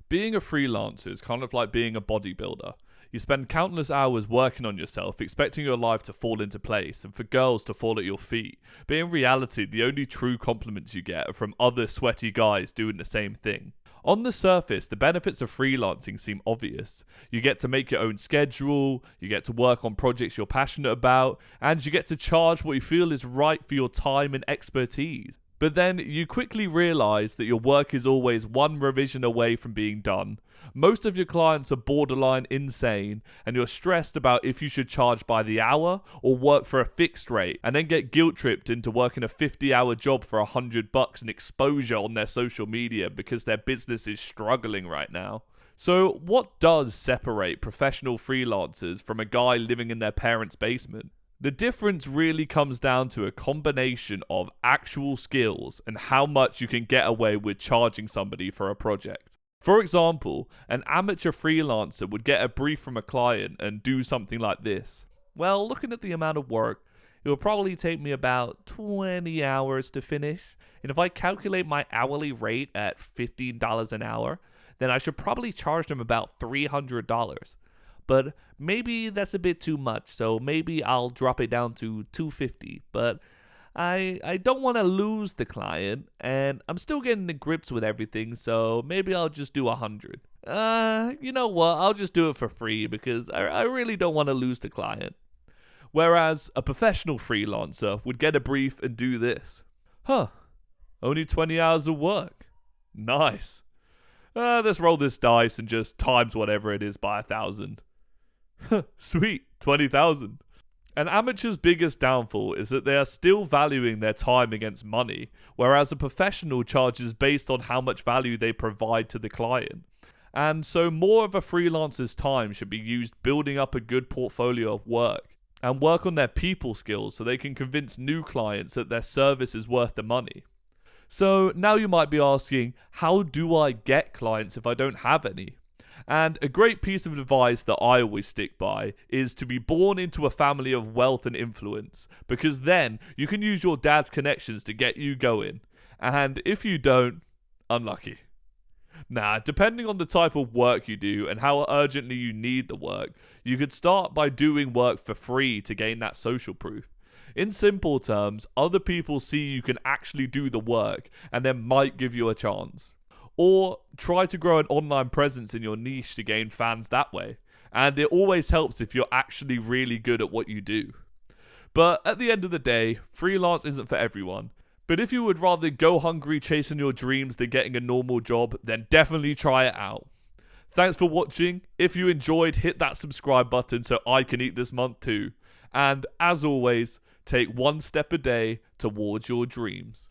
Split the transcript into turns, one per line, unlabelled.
Being a freelancer is kind of like being a bodybuilder. You spend countless hours working on yourself, expecting your life to fall into place and for girls to fall at your feet. But in reality, the only true compliments you get are from other sweaty guys doing the same thing. On the surface, the benefits of freelancing seem obvious. You get to make your own schedule, you get to work on projects you're passionate about, and you get to charge what you feel is right for your time and expertise. But then you quickly realize that your work is always one revision away from being done. Most of your clients are borderline insane, and you're stressed about if you should charge by the hour or work for a fixed rate, and then get guilt-tripped into working a 50-hour job for $100 and exposure on their social media because their business is struggling right now. So what does separate professional freelancers from a guy living in their parents' basement? The difference really comes down to a combination of actual skills and how much you can get away with charging somebody for a project. For example, an amateur freelancer would get a brief from a client and do something like this. Well, looking at the amount of work, it will probably take me about 20 hours to finish. And if I calculate my hourly rate at $15 an hour, then I should probably charge them about $300. But maybe that's a bit too much, so maybe I'll drop it down to $250. But I don't want to lose the client, and I'm still getting to grips with everything, so maybe I'll just do $100. You know what? I'll just do it for free because I really don't want to lose the client. Whereas a professional freelancer would get a brief and do this. Only 20 hours of work. Nice. Let's roll this dice and just times whatever it is by 1,000. Sweet, 20,000. An amateur's biggest downfall is that they are still valuing their time against money, whereas a professional charges based on how much value they provide to the client. And so more of a freelancer's time should be used building up a good portfolio of work and work on their people skills so they can convince new clients that their service is worth the money. So now you might be asking, how do I get clients if I don't have any? And a great piece of advice that I always stick by is to be born into a family of wealth and influence, because then you can use your dad's connections to get you going. And if you don't, unlucky. Nah, depending on the type of work you do and how urgently you need the work, you could start by doing work for free to gain that social proof. In simple terms, other people see you can actually do the work and then might give you a chance. Or try to grow an online presence in your niche to gain fans that way. And it always helps if you're actually really good at what you do. But at the end of the day, freelance isn't for everyone. But if you would rather go hungry chasing your dreams than getting a normal job, then definitely try it out. Thanks for watching. If you enjoyed, hit that subscribe button so I can eat this month too. And as always, take one step a day towards your dreams.